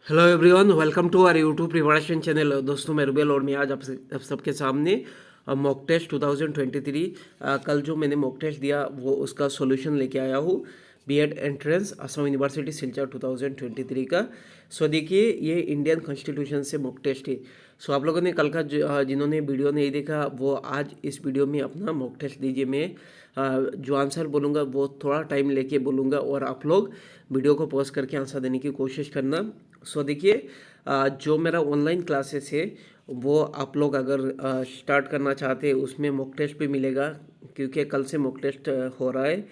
Hello everyone, welcome to our YouTube preparation channel. दोस्तों, मैं रुबेल और मैं आज आप सबके सामने मॉक टेस्ट 2023 कल जो मैंने मॉक टेस्ट दिया वो उसका सॉल्यूशन लेके आया हूँ। B Ed entrance Assam university Silchar 2023 का। सो देखिए, ये इंडियन कॉन्स्टिट्यूशन से मॉक टेस्ट है। सो आप लोगों ने कल का जिन्होंने वीडियो नहीं देखा वो आज इस वीडियो में अपना मॉक टेस्ट दीजिए। मैं जो आंसर बोलूँगा वो थोड़ा टाइम लेके बोलूँगा और आप लोग वीडियो को पॉज करके आंसर देने की कोशिश करना। सो देखिए, जो मेरा ऑनलाइन क्लासेस है वो आप लोग अगर स्टार्ट करना चाहते हैं उसमें मॉक टेस्ट भी मिलेगा, क्योंकि कल से मॉक टेस्ट हो रहा है।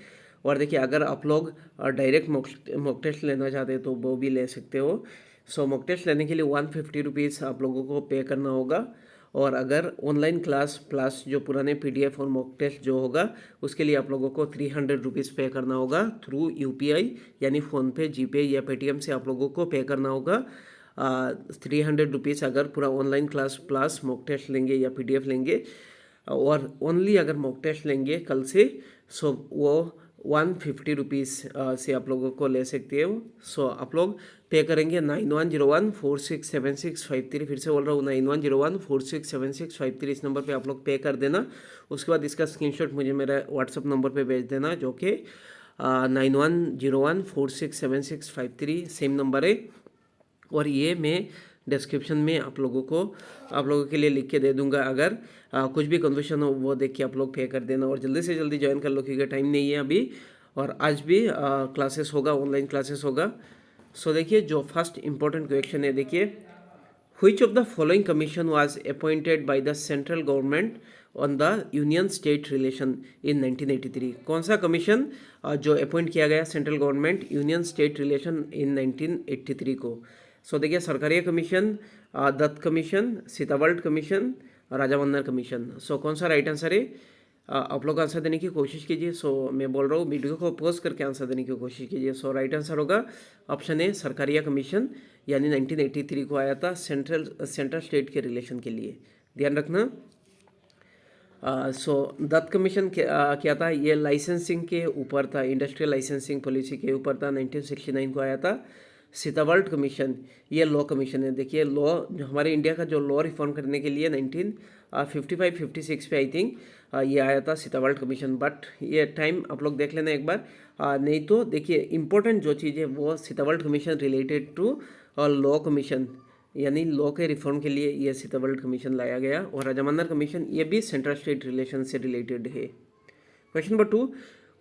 और देखिए, अगर आप लोग डायरेक्ट मॉक टेस्ट लेना चाहते हैं तो वो भी ले सकते हो। सो मॉक टेस्ट लेने के लिए 150 रुपीज़ आप लोगों को पे करना होगा। और अगर ऑनलाइन क्लास प्लस जो पुराने पीडीएफ और मॉक टेस्ट जो होगा उसके लिए आप लोगों को 300 रुपीज़ पे करना होगा थ्रू यूपीआई, यानी फ़ोनपे, जीपे या पेटीएम से आप लोगों को पे करना होगा 300 रुपीज़ अगर पूरा online class plus mock test लेंगे या पीडीएफ लेंगे। और ओनली अगर मॉक टेस्ट लेंगे कल से, सो वो 150 रुपीज़ से आप लोगों को ले सकते हो। सो आप लोग पे करेंगे 9101467653। फिर से बोल रहा हूँ, 9101467653 इस नंबर पे आप लोग पे कर देना। उसके बाद इसका स्क्रीनशॉट मुझे मेरा व्हाट्सअप नंबर पे भेज देना, जो कि 9101467653 सेम नंबर है। और ये मैं डिस्क्रिप्शन में आप लोगों के लिए लिख के दे दूंगा। अगर कुछ भी कन्फ्यूजन हो वो देख के आप लोग पे कर देना और जल्दी से जल्दी ज्वाइन कर लो, क्योंकि टाइम नहीं है अभी। और आज भी क्लासेस होगा, ऑनलाइन क्लासेस होगा। सो देखिए, जो फर्स्ट इंपॉर्टेंट क्वेश्चन है, देखिए, which of the following commission was appointed by the central government on the union state relation in 1983। कौन सा कमीशन जो अपॉइंट किया गया central government union state relation in 1983 को? सो देखिए, Sarkaria commission, Dutt commission, Setalvad commission, Rajamannar commission. So कौन सा right answer है? आप लोग आंसर देने की कोशिश कीजिए। सो मैं बोल रहा हूँ, वीडियो को पॉज करके आंसर देने की कोशिश कीजिए। सो राइट आंसर होगा ऑप्शन ए, सरकारिया कमीशन, यानी 1983 को आया था सेंट्रल स्टेट के रिलेशन के लिए। ध्यान रखना। सो दत्त कमीशन क्या था? ये लाइसेंसिंग के ऊपर था, इंडस्ट्रियल लाइसेंसिंग पॉलिसी के ऊपर था, 1969 को आया था। सीतावल्ट कमीशन ये लॉ कमीशन है। देखिए, लॉ हमारे इंडिया का जो लॉ रिफॉर्म करने के लिए 1955-56 पे आई थिंक ये आया था सीतावल्ट कमीशन। बट ये टाइम आप लोग देख लेना एक बार। नहीं तो देखिए, इंपॉर्टेंट जो चीज़ है वो Setalvad commission related to law commission, यानी लॉ के रिफॉर्म के लिए ये सीतावल्ट कमीशन लाया गया। और राजामन्नर कमीशन ये भी सेंट्रल स्टेट रिलेशन से रिलेटेड है। Question number 2,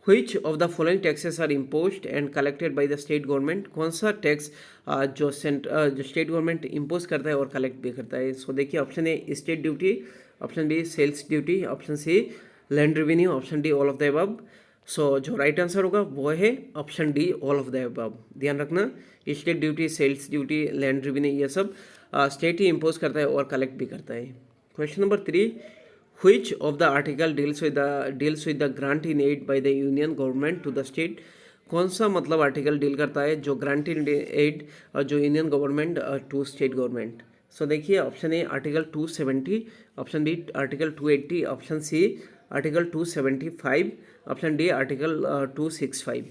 which of the following taxes are imposed and collected by the state government? कौन सा टैक्स जो स्टेट गवर्नमेंट इम्पोज करता है और कलेक्ट भी करता है? सो देखिए, option A state duty, option B sales duty, option C land revenue, option D all of the above. So जो राइट आंसर होगा वो है option D, all of the above. ध्यान रखना, state duty, sales duty, land revenue ये सब state ही impose करता है और कलेक्ट भी करता है। Question number 3, which of the article deals with the grant in aid by the union government to the state? कौन सा मतलब आर्टिकल डील करता है जो ग्रांट इन एड जो union government to state government? So देखिए, option A article 270, option B article 280, option C article 275, option D article 265।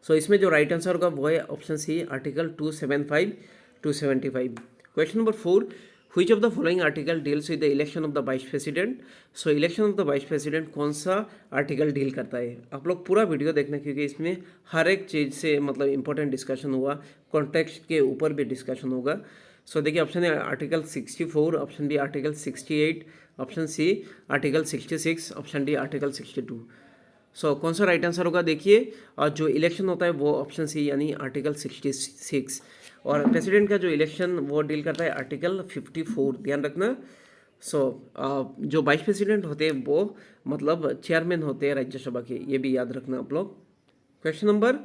So इसमें जो राइट आंसर होगा वो है option C, article 275, 275। Question number 4, which of the following article deals with the election of the vice president? So election of the vice president कौन सा article deal करता है? आप लोग पूरा वीडियो देखना, क्योंकि इसमें हर एक चीज़ से मतलब इंपॉर्टेंट डिस्कशन हुआ, कॉन्टेक्स्ट के ऊपर भी डिस्कशन होगा। सो देखिए, ऑप्शन है article 64, option B article 68, option C article 66, option D article 62। So कौन सा राइट आंसर होगा? देखिए, जो इलेक्शन होता है वो ऑप्शन सी, यानी आर्टिकल 66। और प्रेसिडेंट का जो इलेक्शन वो डील करता है आर्टिकल 54। ध्यान रखना। सो जो वाइस प्रेसिडेंट होते हैं वो मतलब चेयरमैन होते हैं राज्यसभा के, ये भी याद रखना आप लोग। Question number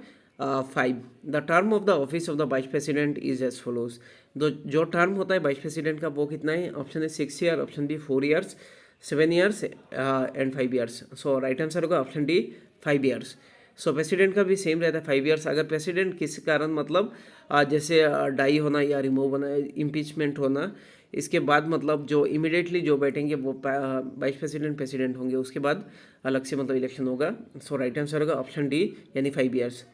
5, the term of the office of the vice president is as follows. जो टर्म होता है वाइस प्रेसिडेंट का वो कितना है? ऑप्शन है 6 year, option B 4 years, 7 years and 5 years. So right answer होगा option D, 5 years. So president का भी सेम रहता है 5 ईयर्स। अगर प्रेसिडेंट किसी कारण मतलब जैसे डाई होना या रिमूव होना, इम्पीचमेंट होना, इसके बाद मतलब जो इमिडिएटली जो बैठेंगे वो वाइस प्रेसिडेंट होंगे, उसके बाद अलग से मतलब इलेक्शन होगा। सो राइट आंसर होगा ऑप्शन डी, यानी 5 years.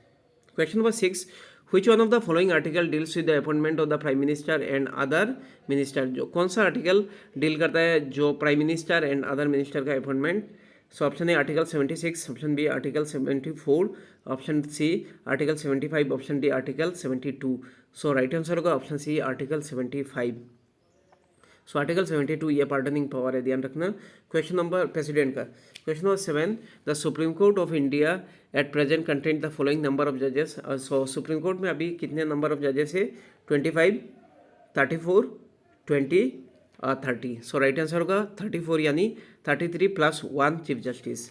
Question number 6, which one of the following article deals with the appointment of the prime minister and other minister, जो कौन सा आर्टिकल डील करता है जो prime minister and other minister का appointment? So option A article 76, option B article 74, option C article 75, option D article 72। So right answer होगा option C article 75। So article 72 ये pardoning power है, ध्यान रखना। Question number president का, question number 7, the supreme court of India at present content the following number of जजेस। So supreme court में अभी कितने नंबर ऑफ जजेस है? 25, 34, 20 और 30। सो राइट आंसर होगा 34 यानी 33 + 1 chief justice.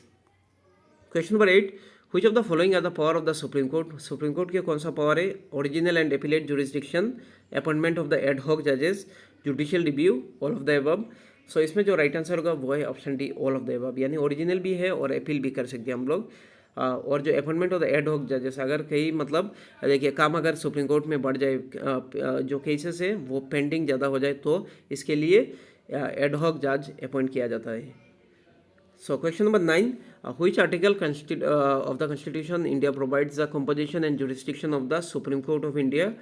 Question number 8, which of the following are the power of the supreme court? Supreme court के कौन सा पावर है? Original and appellate jurisdiction, appointment of the ad hoc जजेस, judicial review, all of the above. So इसमें जो right answer होगा वो है option D, all of the above, यानी ओरिजिनल भी है और अपील भी कर सकते हैं हम लोग। और जो appointment of the ad hoc जजेस, अगर कहीं मतलब देखिए काम अगर सुप्रीम कोर्ट में बढ़ जाए, जो केसेस है वो पेंडिंग ज़्यादा हो जाए तो इसके लिए एड हॉक जज अपॉइंट किया जाता है। So question number 9, which article of the constitution India provides the composition and jurisdiction of the supreme court of India?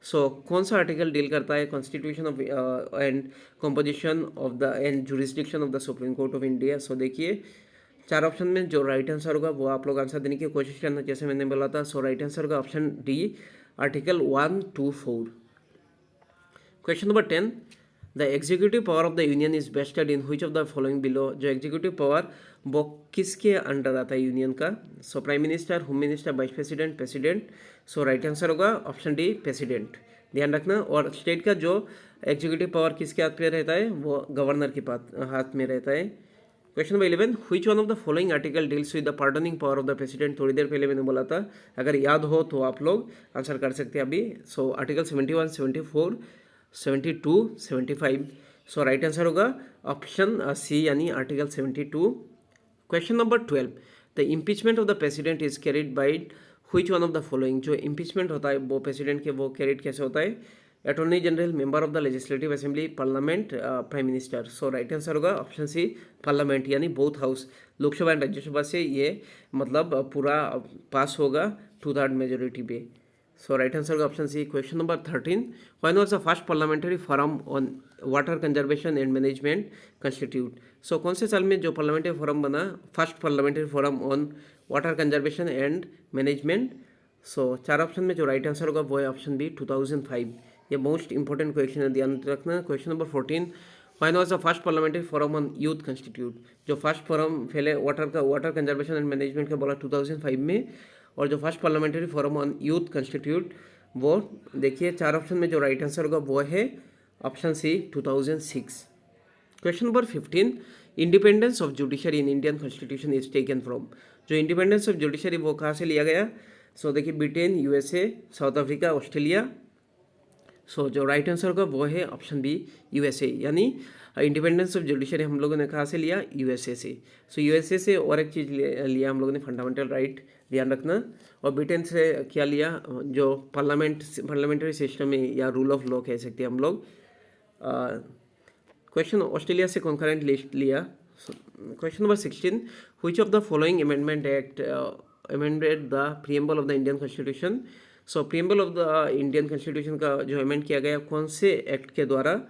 So कौन सा आर्टिकल डील करता है constitution of and composition of the and jurisdiction of the supreme court of India? So देखिए 4 option में जो right answer होगा वो आप लोग आंसर देने की कोशिश करना, जैसे मैंने बोला था। सो राइट आंसर होगा option D, article 1 to 4। Question number 10, the executive power of the union is vested in which of the following below? जो एग्जीक्यूटिव पावर वो किसके अंडर आता है यूनियन का? So prime minister, home minister, vice president, president. So right answer होगा option D, president, ध्यान रखना। और स्टेट का जो एग्जीक्यूटिव पावर किसके हाथ पे रहता है? वो गवर्नर के हाथ में रहता है। Question number 11, which one of the following article deals with the pardoning power of the president? थोड़ी देर पहले मैंने बोला था, अगर याद हो तो आप लोग आंसर कर सकते हैं अभी। So article 71, 74, 72, 75। सो राइट आंसर होगा ऑप्शन सी यानी article 72। Question number 12, the impeachment of the president is carried by which one of the following? जो इम्पीचमेंट होता है वो प्रेसिडेंट के वो कैरिड कैसे होता है? Attorney general, member of the legislative assembly, parliament, prime minister. So right answer होगा ऑप्शन सी, पार्लियामेंट, यानी both house, Lok Sabha and Rajya Sabha से ये मतलब पूरा पास होगा 2/3 मेजोरिटी पे। सो राइट आंसर होगा option C. Question number 13, when was the first parliamentary forum on water conservation and management constitute? So कौन से साल में जो पार्लियामेंट्री फोरम बना, first parliamentary forum on water conservation and management? So 4 option में जो right answer होगा वो है ऑप्शन बी, 2005। ये मोस्ट इंपॉर्टेंट क्वेश्चन है, ध्यान रखना। Question number 14, when was the first parliamentary forum on youth constitute? जो फर्स्ट फोरम पहले वाटर कंजर्वेशन एंड मैनेजमेंट का बोला 2005 में, और जो first parliamentary forum on youth constitute वो देखिए 4 ऑप्शन में जो राइट आंसर होगा वो है option C, 2006। Question number 15, independence of judiciary in Indian constitution is taken from? जो इंडिपेंडेंस ऑफ जुडिशरी वो कहाँ से लिया गया? सो देखिए Britain, USA, South Africa, Australia. So जो राइट आंसर होगा वो है ऑप्शन बी, यूएसए, यानी इंडिपेंडेंस ऑफ जुडिशरी हम लोगों ने कहाँ से लिया? यूएसए से। सो यूएसए से और एक चीज़ लिया हम लोगों ने, फंडामेंटल राइट, ध्यान रखना। और ब्रिटेन से क्या लिया? जो पार्लियामेंट्री सिस्टम है या रूल ऑफ लॉ कह सकते हैं हम लोग। क्वेश्चन ऑस्ट्रेलिया से कॉन्करेंट लिस्ट लिया। Question number 16, which of the following amendment act amended the preamble of the Indian constitution? So preamble of the Indian constitution का जो अमेंड किया गया कौन से एक्ट के द्वारा?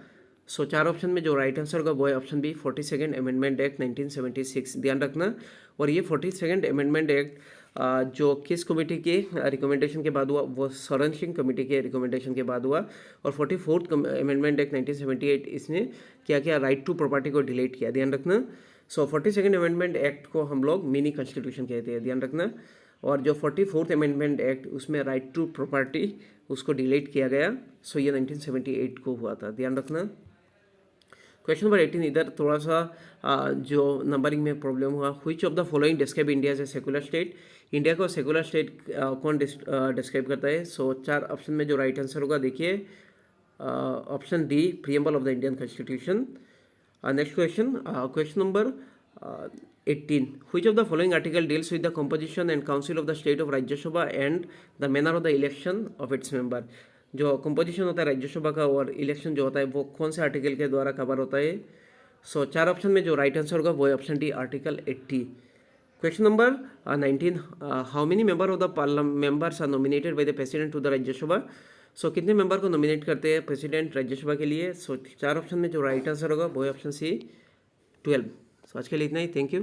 सो 4 ऑप्शन में जो राइट आंसर होगा वो है option B, 42nd amendment act 1976, ध्यान रखना। और ये 42nd अमेंडमेंट एक्ट जो किस कमेटी के रिकमेंडेशन के बाद हुआ? वो सरन सिंह कमेटी के रिकमेंडेशन के बाद हुआ। और 44th अमेंडमेंट एक्ट 1978 इसने क्या किया? राइट टू प्रॉपर्टी को डिलीट किया, ध्यान रखना। सो 42nd अमेंडमेंट एक्ट को हम लोग मिनी कॉन्स्टिट्यूशन कहते हैं, ध्यान रखना। और जो 44th अमेंडमेंट एक्ट उसमें राइट टू प्रॉपर्टी उसको डिलीट किया गया। सो ये 1978 को हुआ था, ध्यान रखना। क्वेश्चन नंबर 18, इधर थोड़ा सा जो नंबरिंग में प्रॉब्लम हुआ। Which of the following describe India as a secular state? India को सेकुलर स्टेट कौन डिस्क्राइब करता है? सो 4 ऑप्शन में जो राइट आंसर होगा देखिए option D, preamble of the Indian constitution. Next question, question number 18, which of the following article deals with the composition and council of the state of Rajya Sabha and the manner of the election of its member? जो composition होता है राज्यसभा का और election जो होता है वो कौन से आर्टिकल के द्वारा कवर होता है? सो 4 ऑप्शन में जो राइट आंसर होगा वो है option D, article 80। Question number 19, how many member of the parliament members are nominated by the president to the Rajya Sabha. So कितने मेंबर को नॉमिनेट करते हैं प्रेसिडेंट राज्यसभा के लिए। सो 4 ऑप्शन में जो राइट आंसर होगा वो है ऑप्शन सी 12। सो आज के लिए इतना ही, थैंक यू।